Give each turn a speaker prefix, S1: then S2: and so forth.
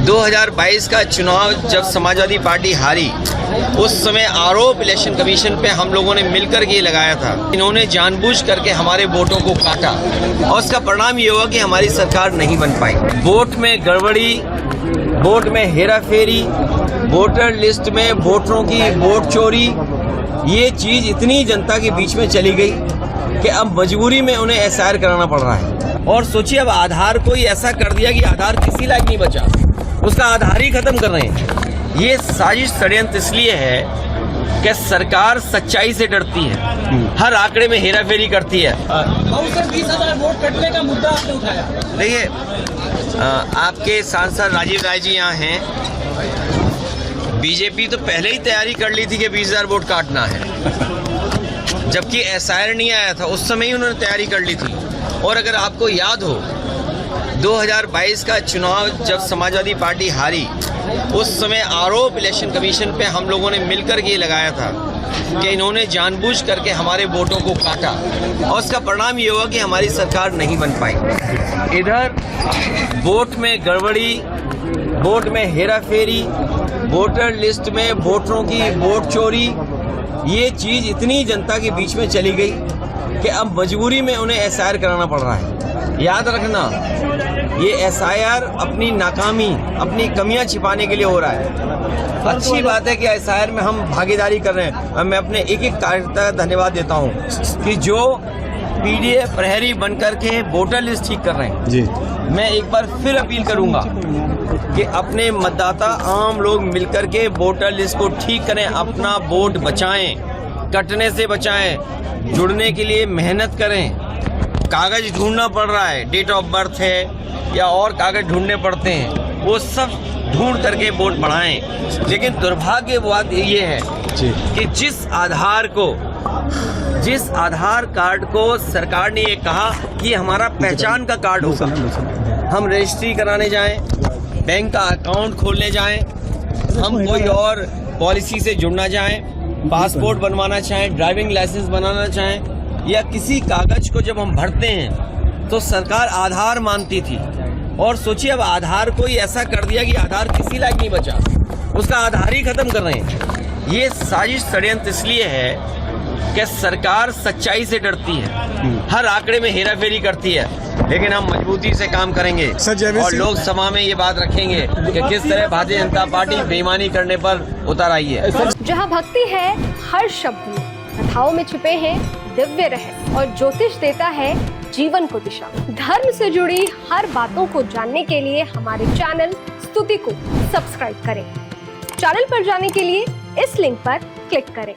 S1: 2022 का चुनाव जब समाजवादी पार्टी हारी, उस समय आरोप इलेक्शन कमीशन पे हम लोगों ने मिलकर के ये लगाया था। इन्होंने जानबूझ करके हमारे वोटों को काटा और उसका परिणाम ये हुआ कि हमारी सरकार नहीं बन पाई। वोट में गड़बड़ी, वोट में हेराफेरी, वोटर लिस्ट में वोटरों की वोट चोरी, ये चीज इतनी जनता के बीच में चली गई कि अब मजबूरी में उन्हें एसआईआर कराना पड़ रहा है। और सोचिए, अब आधार को ही ऐसा कर दिया कि आधार किसी लायक नहीं बचा, उसका आधार ही खत्म कर रहे हैं। ये साजिश षड्यंत्र इसलिए है कि सरकार सच्चाई से डरती है, हर आंकड़े में हेराफेरी करती है।
S2: 20,000 वोट कटने का मुद्दा आपने उठाया।
S1: देखिए, आपके सांसद राजीव राय जी यहाँ हैं। बीजेपी तो पहले ही तैयारी कर ली थी कि 20,000 वोट काटना है, जबकि एसआईआर नहीं आया था, उस समय ही उन्होंने तैयारी कर ली थी। और अगर आपको याद हो, 2022 का चुनाव जब समाजवादी पार्टी हारी, उस समय आरोप इलेक्शन कमीशन पे हम लोगों ने मिलकर के ये लगाया था कि इन्होंने जानबूझ करके हमारे वोटों को काटा और उसका परिणाम ये हुआ कि हमारी सरकार नहीं बन पाई। इधर वोट में गड़बड़ी, वोट में हेराफेरी, वोटर लिस्ट में वोटरों की वोट चोरी, ये चीज इतनी जनता के बीच में चली गई कि अब मजबूरी में उन्हें एसआईआर कराना पड़ रहा है। याद रखना, ये एसआईआर अपनी नाकामी, अपनी कमियां छिपाने के लिए हो रहा है। अच्छी बात है कि एसआईआर में हम भागीदारी कर रहे हैं। मैं अपने एक एक कार्यकर्ता का धन्यवाद देता हूं कि जो पीडीए प्रहरी बनकर के वोटर लिस्ट ठीक कर रहे हैं जी। मैं एक बार फिर अपील करूंगा कि अपने मतदाता आम लोग मिलकर के वोटर लिस्ट को ठीक करें, अपना वोट बचाएं, कटने से बचाएं, जुड़ने के लिए मेहनत करें। कागज ढूंढना पड़ रहा है, डेट ऑफ बर्थ है या और कागज ढूंढने पड़ते हैं, वो सब ढूंढ करके वोट बढ़ाएं। लेकिन दुर्भाग्य बात ये है कि जिस आधार कार्ड को सरकार ने ये कहा कि हमारा पहचान का कार्ड होगा, हम रजिस्ट्री कराने जाएं, बैंक का अकाउंट खोलने जाएं, हम कोई और पॉलिसी से जुड़ना चाहें, पासपोर्ट बनवाना चाहें, ड्राइविंग लाइसेंस बनाना चाहें या किसी कागज को जब हम भरते हैं तो सरकार आधार मानती थी। और सोचिए, अब आधार को ही ऐसा कर दिया कि आधार किसी लायक नहीं बचा, उसका आधार ही खत्म कर रहे हैं। ये साजिश षड्यंत्र इसलिए है कि सरकार सच्चाई से डरती है, हर आंकड़े में हेराफेरी करती है। लेकिन हम मजबूती से काम करेंगे और लोकसभा में ये बात रखेंगे कि किस तरह भारतीय जनता पार्टी बेईमानी करने पर उतर आई है।
S3: जहाँ भक्ति है हर शब्द में, कथाओं में छुपे हैं दिव्य रहस्य और ज्योतिष देता है जीवन को दिशा। धर्म से जुड़ी हर बातों को जानने के लिए हमारे चैनल स्तुति को सब्सक्राइब करें। चैनल पर जाने के लिए इस लिंक पर क्लिक करें।